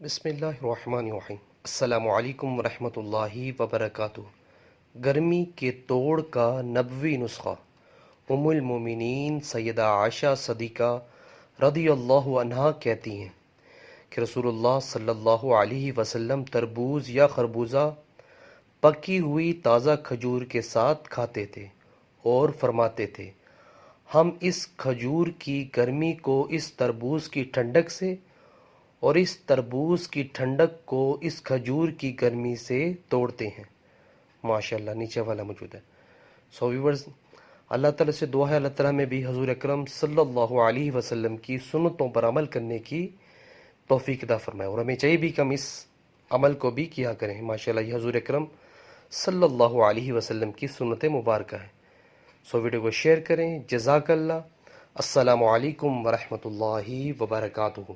بسم اللہ الرحمن الرحیم۔ السلام علیکم ورحمۃ اللہ وبرکاتہ۔ گرمی کے توڑ کا نبوی نسخہ۔ ام المومنین سیدہ عائشہ صدیقہ رضی اللہ عنہا کہتی ہیں کہ رسول اللہ صلی اللہ علیہ وسلم تربوز یا خربوزہ پکی ہوئی تازہ کھجور کے ساتھ کھاتے تھے اور فرماتے تھے، ہم اس کھجور کی گرمی کو اس تربوز کی ٹھنڈک سے اور اس تربوز کی ٹھنڈک کو اس کھجور کی گرمی سے توڑتے ہیں۔ ماشاءاللہ، نیچے والا موجود ہے۔ ویورز، اللہ تعالیٰ سے دعا ہے اللہ تعالیٰ میں بھی حضور اکرم صلی اللہ علیہ وسلم کی سنتوں پر عمل کرنے کی توفیق عطا فرمائے، اور ہمیں چاہیے بھی کہ ہم اس عمل کو بھی کیا کریں۔ ماشاءاللہ، یہ حضور اکرم صلی اللہ علیہ وسلم کی سنت مبارکہ ہے۔ ویڈیو کو شیئر کریں۔ جزاک اللہ۔ السلام علیکم ورحمۃ اللہ وبرکاتہ۔